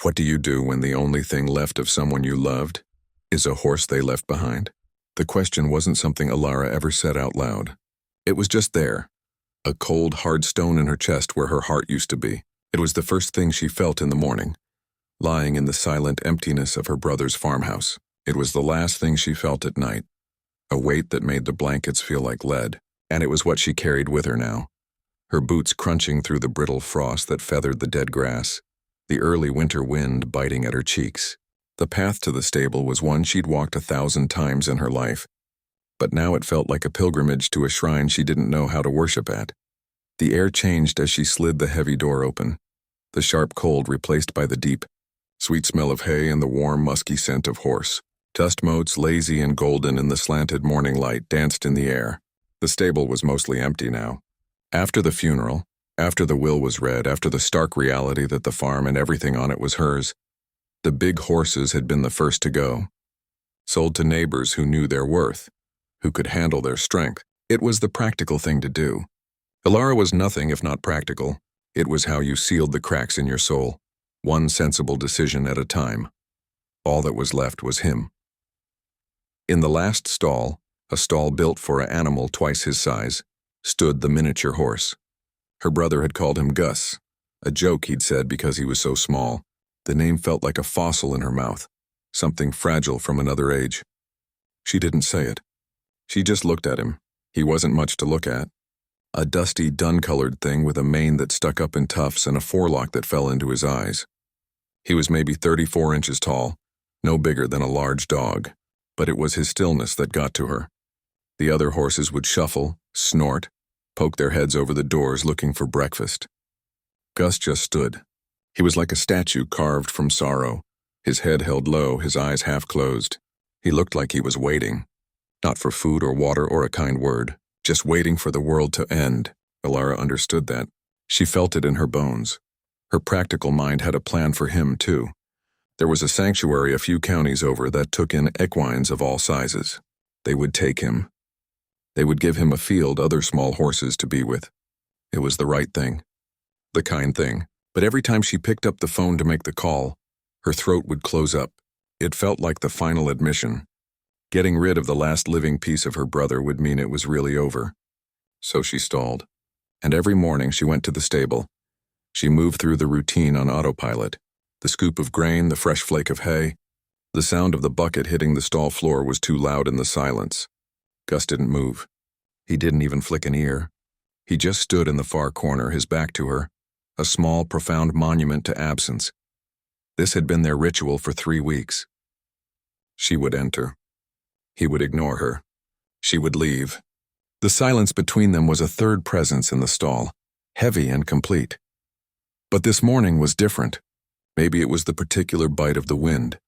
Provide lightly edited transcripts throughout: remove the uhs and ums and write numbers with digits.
What do you do when the only thing left of someone you loved is a horse they left behind? The question wasn't something Alara ever said out loud. It was just there, a cold, hard stone in her chest where her heart used to be. It was the first thing she felt in the morning, lying in the silent emptiness of her brother's farmhouse. It was the last thing she felt at night, a weight that made the blankets feel like lead, and it was what she carried with her now. Her boots crunching through the brittle frost that feathered the dead grass, the early winter wind biting at her cheeks. The path to the stable was one she'd walked 1,000 times in her life, but now it felt like a pilgrimage to a shrine she didn't know how to worship at. The air changed as she slid the heavy door open, the sharp cold replaced by the deep, sweet smell of hay and the warm, musky scent of horse. Dust motes, lazy and golden in the slanted morning light, danced in the air. The stable was mostly empty now. After the funeral, after the will was read, after the stark reality that the farm and everything on it was hers, the big horses had been the first to go. Sold to neighbors who knew their worth, who could handle their strength. It was the practical thing to do. Alara was nothing if not practical. It was how you sealed the cracks in your soul, one sensible decision at a time. All that was left was him. In the last stall, a stall built for an animal twice his size, stood the miniature horse. Her brother had called him Gus, a joke he'd said because he was so small. The name felt like a fossil in her mouth, something fragile from another age. She didn't say it. She just looked at him. He wasn't much to look at. A dusty, dun-colored thing with a mane that stuck up in tufts and a forelock that fell into his eyes. He was maybe 34 inches tall, no bigger than a large dog, but it was his stillness that got to her. The other horses would shuffle, snort, poke their heads over the doors looking for breakfast. Gus just stood. He was like a statue carved from sorrow, his head held low, his eyes half closed. He looked like he was waiting, not for food or water or a kind word, just waiting for the world to end. Alara understood that. She felt it in her bones. Her practical mind had a plan for him, too. There was a sanctuary a few counties over that took in equines of all sizes. They would take him. They would give him a field, other small horses to be with. It was the right thing. The kind thing. But every time she picked up the phone to make the call, her throat would close up. It felt like the final admission. Getting rid of the last living piece of her brother would mean it was really over. So she stalled. And every morning she went to the stable. She moved through the routine on autopilot. The scoop of grain, the fresh flake of hay. The sound of the bucket hitting the stall floor was too loud in the silence. Gus didn't move. He didn't even flick an ear. He just stood in the far corner, his back to her, a small, profound monument to absence. This had been their ritual for 3 weeks. She would enter. He would ignore her. She would leave. The silence between them was a third presence in the stall, heavy and complete. But this morning was different. Maybe it was the particular bite of the wind,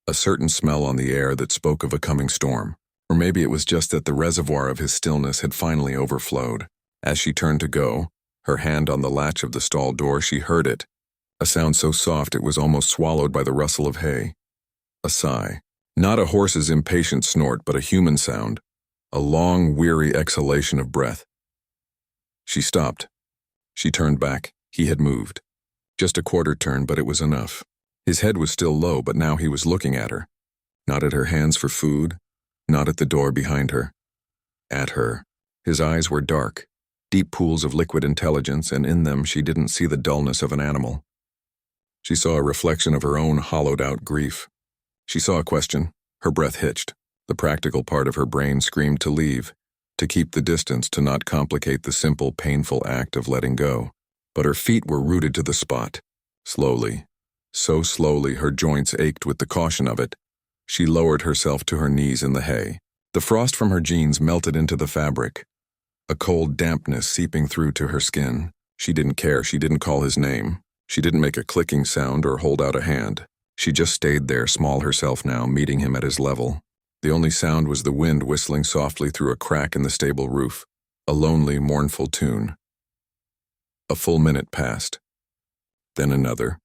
a certain smell on the air that spoke of a coming storm. Or maybe it was just that the reservoir of his stillness had finally overflowed. As she turned to go, her hand on the latch of the stall door, she heard it, a sound so soft it was almost swallowed by the rustle of hay. A sigh. Not a horse's impatient snort, but a human sound, a long, weary exhalation of breath. She stopped. She turned back. He had moved. Just a quarter turn, but it was enough. His head was still low, but now he was looking at her. Not at her hands for food, not at the door behind her. At her. His eyes were dark, deep pools of liquid intelligence, and in them she didn't see the dullness of an animal. She saw a reflection of her own hollowed-out grief. She saw a question. Her breath hitched. The practical part of her brain screamed to leave, to keep the distance, to not complicate the simple, painful act of letting go. But her feet were rooted to the spot. Slowly, so slowly her joints ached with the caution of it, she lowered herself to her knees in the hay. The frost from her jeans melted into the fabric, a cold dampness seeping through to her skin. She didn't care. She didn't call his name. She didn't make a clicking sound or hold out a hand. She just stayed there, small herself now, meeting him at his level. The only sound was the wind whistling softly through a crack in the stable roof, a lonely, mournful tune. A full minute passed. Then another.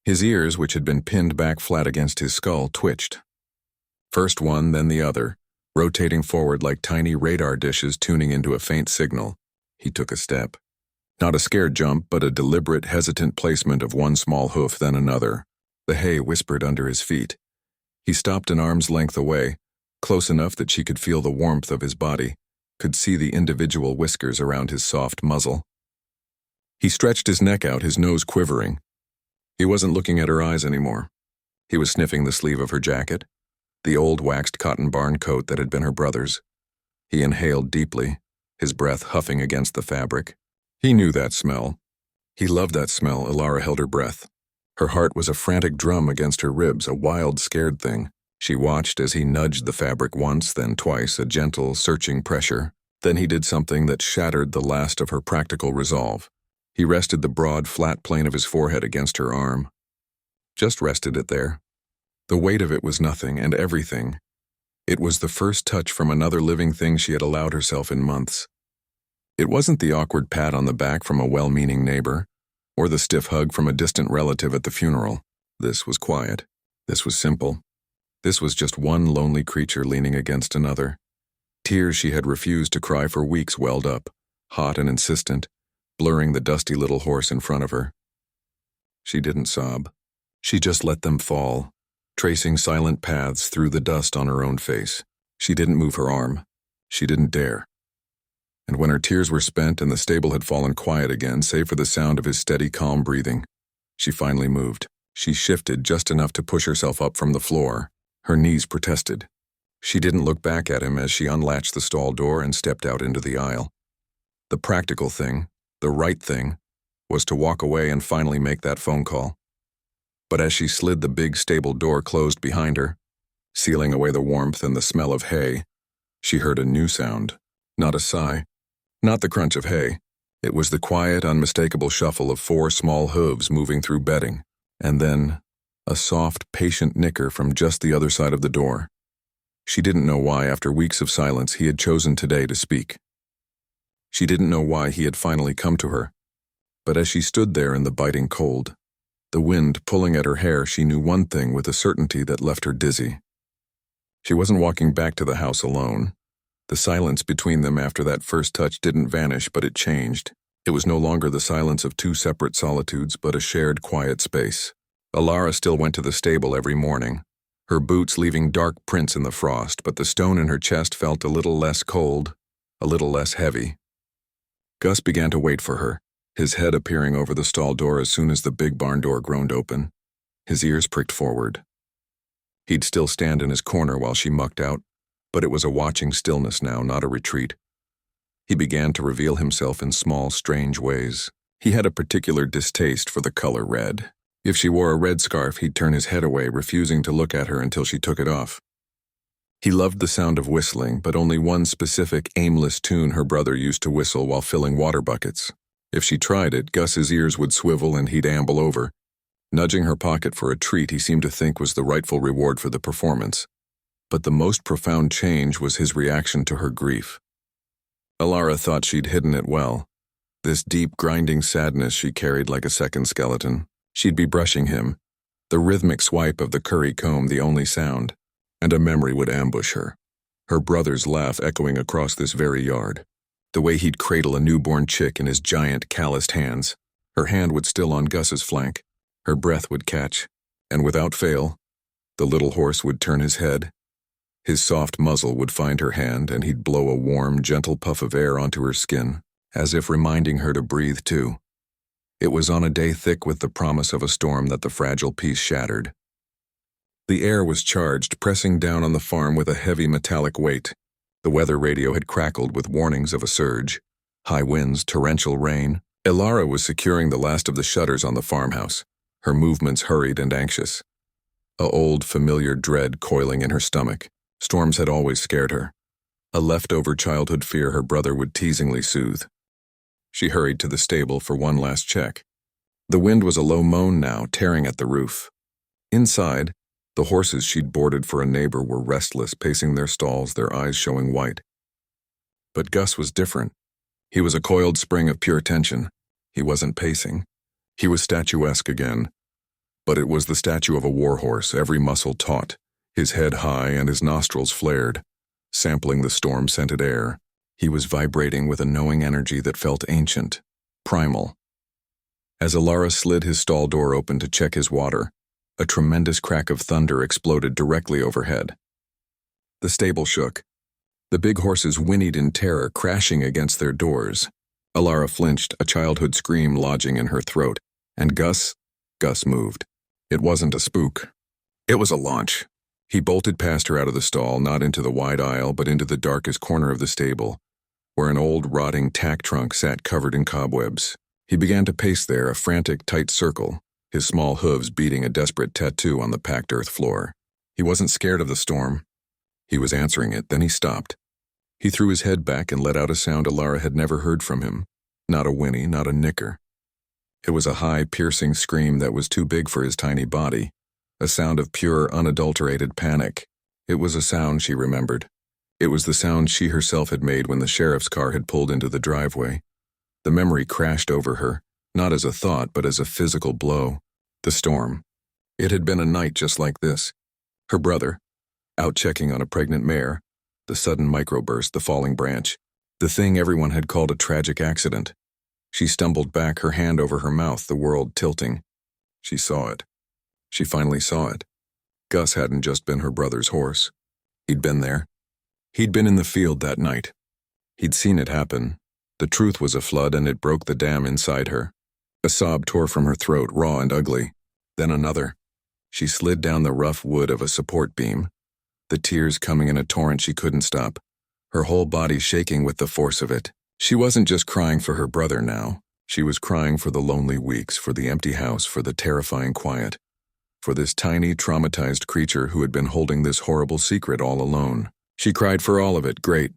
His ears, which had been pinned back flat against his skull, twitched. First one, then the other, rotating forward like tiny radar dishes tuning into a faint signal. He took a step. Not a scared jump, but a deliberate, hesitant placement of one small hoof, then another. The hay whispered under his feet. He stopped an arm's length away, close enough that she could feel the warmth of his body, could see the individual whiskers around his soft muzzle. He stretched his neck out, his nose quivering. He wasn't looking at her eyes anymore. He was sniffing the sleeve of her jacket, the old waxed cotton barn coat that had been her brother's. He inhaled deeply, his breath huffing against the fabric. He knew that smell. He loved that smell. Elara held her breath. Her heart was a frantic drum against her ribs, a wild, scared thing. She watched as he nudged the fabric once, then twice, a gentle, searching pressure. Then he did something that shattered the last of her practical resolve. He rested the broad, flat plane of his forehead against her arm. Just rested it there. The weight of it was nothing and everything. It was the first touch from another living thing she had allowed herself in months. It wasn't the awkward pat on the back from a well-meaning neighbor, or the stiff hug from a distant relative at the funeral. This was quiet. This was simple. This was just one lonely creature leaning against another. Tears she had refused to cry for weeks welled up, hot and insistent, blurring the dusty little horse in front of her. She didn't sob. She just let them fall, tracing silent paths through the dust on her own face. She didn't move her arm. She didn't dare. And when her tears were spent and the stable had fallen quiet again, save for the sound of his steady, calm breathing, she finally moved. She shifted just enough to push herself up from the floor. Her knees protested. She didn't look back at him as she unlatched the stall door and stepped out into the aisle. The practical thing, the right thing, was to walk away and finally make that phone call. But as she slid the big stable door closed behind her, sealing away the warmth and the smell of hay, she heard a new sound. Not a sigh, not the crunch of hay. It was the quiet, unmistakable shuffle of 4 small hooves moving through bedding, and then a soft, patient nicker from just the other side of the door. She didn't know why, after weeks of silence, he had chosen today to speak. She didn't know why he had finally come to her. But as she stood there in the biting cold, the wind pulling at her hair, she knew one thing with a certainty that left her dizzy. She wasn't walking back to the house alone. The silence between them after that first touch didn't vanish, but it changed. It was no longer the silence of 2 separate solitudes, but a shared quiet space. Elara still went to the stable every morning, her boots leaving dark prints in the frost, but the stone in her chest felt a little less cold, a little less heavy. Gus began to wait for her, his head appearing over the stall door as soon as the big barn door groaned open. His ears pricked forward. He'd still stand in his corner while she mucked out, but it was a watching stillness now, not a retreat. He began to reveal himself in small, strange ways. He had a particular distaste for the color red. If she wore a red scarf, he'd turn his head away, refusing to look at her until she took it off. He loved the sound of whistling, but only one specific, aimless tune her brother used to whistle while filling water buckets. If she tried it, Gus's ears would swivel and he'd amble over, nudging her pocket for a treat he seemed to think was the rightful reward for the performance. But the most profound change was his reaction to her grief. Elara thought she'd hidden it well. This deep, grinding sadness she carried like a second skeleton. She'd be brushing him, the rhythmic swipe of the curry comb the only sound, and a memory would ambush her. Her brother's laugh echoing across this very yard. The way he'd cradle a newborn chick in his giant, calloused hands. Her hand would still on Gus's flank. Her breath would catch, and without fail, the little horse would turn his head. His soft muzzle would find her hand, and he'd blow a warm, gentle puff of air onto her skin, as if reminding her to breathe too. It was on a day thick with the promise of a storm that the fragile peace shattered. The air was charged, pressing down on the farm with a heavy metallic weight. The weather radio had crackled with warnings of a surge. High winds, torrential rain. Elara was securing the last of the shutters on the farmhouse, her movements hurried and anxious. A old, familiar dread coiling in her stomach. Storms had always scared her. A leftover childhood fear her brother would teasingly soothe. She hurried to the stable for one last check. The wind was a low moan now, tearing at the roof. Inside, the horses she'd boarded for a neighbor were restless, pacing their stalls, their eyes showing white. But Gus was different. He was a coiled spring of pure tension. He wasn't pacing. He was statuesque again. But it was the statue of a warhorse, every muscle taut, his head high and his nostrils flared, sampling the storm-scented air. He was vibrating with a knowing energy that felt ancient, primal. As Elara slid his stall door open to check his water, A tremendous crack of thunder exploded directly overhead. The stable shook. The big horses whinnied in terror, crashing against their doors. Alara flinched, a childhood scream lodging in her throat, and Gus moved. It wasn't a spook. It was a launch. He bolted past her out of the stall, not into the wide aisle, but into the darkest corner of the stable, where an old, rotting tack trunk sat covered in cobwebs. He began to pace there, a frantic, tight circle, his small hooves beating a desperate tattoo on the packed earth floor. He wasn't scared of the storm. He was answering it, then he stopped. He threw his head back and let out a sound Alara had never heard from him. Not a whinny, not a nicker. It was a high, piercing scream that was too big for his tiny body, a sound of pure, unadulterated panic. It was a sound she remembered. It was the sound she herself had made when the sheriff's car had pulled into the driveway. The memory crashed over her, not as a thought, but as a physical blow. The storm. It had been a night just like this. Her brother, out checking on a pregnant mare, the sudden microburst, the falling branch, the thing everyone had called a tragic accident. She stumbled back, her hand over her mouth, the world tilting. She saw it. She finally saw it. Gus hadn't just been her brother's horse. He'd been there. He'd been in the field that night. He'd seen it happen. The truth was a flood, and it broke the dam inside her. A sob tore from her throat, raw and ugly. Then another. She slid down the rough wood of a support beam, the tears coming in a torrent she couldn't stop, her whole body shaking with the force of it. She wasn't just crying for her brother now. She was crying for the lonely weeks, for the empty house, for the terrifying quiet, for this tiny, traumatized creature who had been holding this horrible secret all alone. She cried for all of it, great,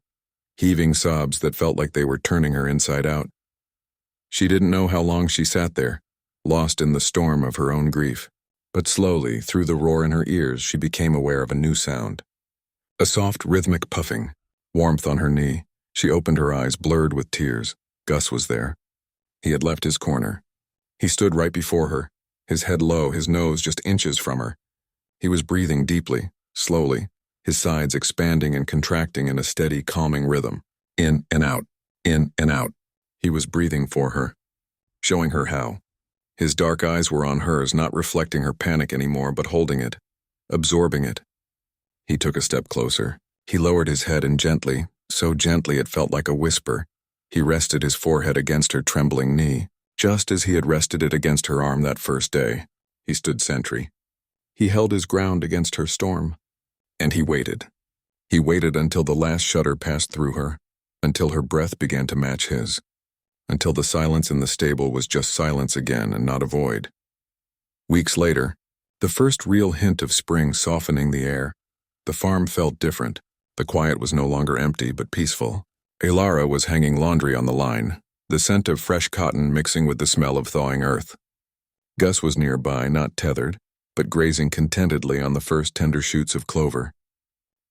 heaving sobs that felt like they were turning her inside out. She didn't know how long she sat there, lost in the storm of her own grief. But slowly, through the roar in her ears, she became aware of a new sound. A soft, rhythmic puffing, warmth on her knee. She opened her eyes, blurred with tears. Gus was there. He had left his corner. He stood right before her, his head low, his nose just inches from her. He was breathing deeply, slowly, his sides expanding and contracting in a steady, calming rhythm. In and out, in and out. He was breathing for her, showing her how. His dark eyes were on hers, not reflecting her panic anymore, but holding it, absorbing it. He took a step closer. He lowered his head and gently, so gently it felt like a whisper, he rested his forehead against her trembling knee, just as he had rested it against her arm that first day. He stood sentry. He held his ground against her storm. And he waited. He waited until the last shudder passed through her, until her breath began to match his, until the silence in the stable was just silence again and not a void. Weeks later, the first real hint of spring softening the air, the farm felt different. The quiet was no longer empty but peaceful. Alara was hanging laundry on the line, the scent of fresh cotton mixing with the smell of thawing earth. Gus was nearby, not tethered, but grazing contentedly on the first tender shoots of clover,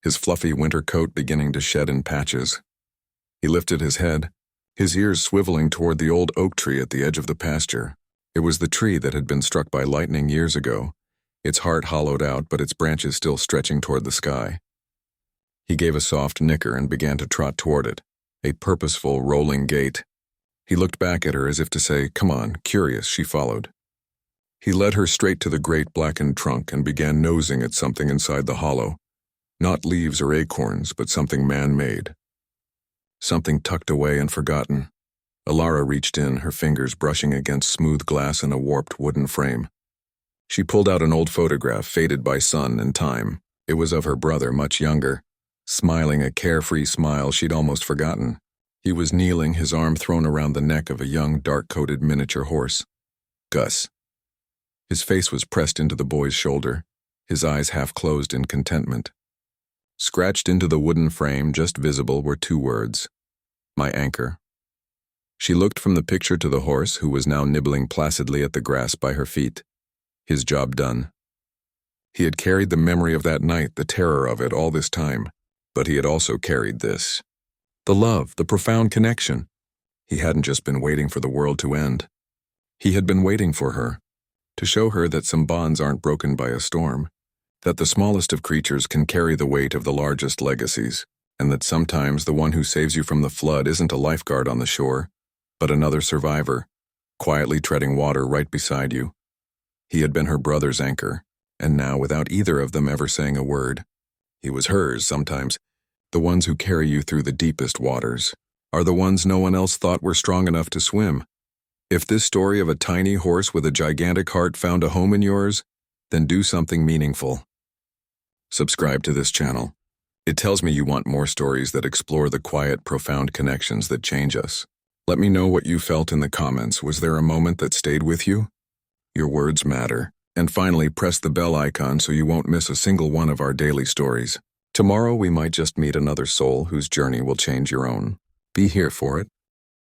his fluffy winter coat beginning to shed in patches. He lifted his head, his ears swiveling toward the old oak tree at the edge of the pasture. It was the tree that had been struck by lightning years ago, its heart hollowed out but its branches still stretching toward the sky. He gave a soft nicker and began to trot toward it, a purposeful, rolling gait. He looked back at her as if to say, "Come on," curious, she followed. He led her straight to the great blackened trunk and began nosing at something inside the hollow. Not leaves or acorns, but something man-made. Something tucked away and forgotten. Alara reached in, her fingers brushing against smooth glass in a warped wooden frame. She pulled out an old photograph, faded by sun and time. It was of her brother, much younger, smiling a carefree smile she'd almost forgotten. He was kneeling, his arm thrown around the neck of a young, dark-coated miniature horse. Gus. His face was pressed into the boy's shoulder, his eyes half closed in contentment. Scratched into the wooden frame, just visible, were two words: "My anchor." She looked from the picture to the horse, who was now nibbling placidly at the grass by her feet. His job done. He had carried the memory of that night, the terror of it, all this time, but he had also carried this. The love, the profound connection. He hadn't just been waiting for the world to end. He had been waiting for her, to show her that some bonds aren't broken by a storm, that the smallest of creatures can carry the weight of the largest legacies, and that sometimes the one who saves you from the flood isn't a lifeguard on the shore, but another survivor, quietly treading water right beside you. He had been her brother's anchor, and now without either of them ever saying a word. He was hers sometimes. The ones who carry you through the deepest waters are the ones no one else thought were strong enough to swim. If this story of a tiny horse with a gigantic heart found a home in yours, then do something meaningful. Subscribe to this channel. It tells me you want more stories that explore the quiet, profound connections that change us. Let me know what you felt in the comments. Was there a moment that stayed with you? Your words matter. And finally, press the bell icon so you won't miss a single one of our daily stories. Tomorrow we might just meet another soul whose journey will change your own. Be here for it.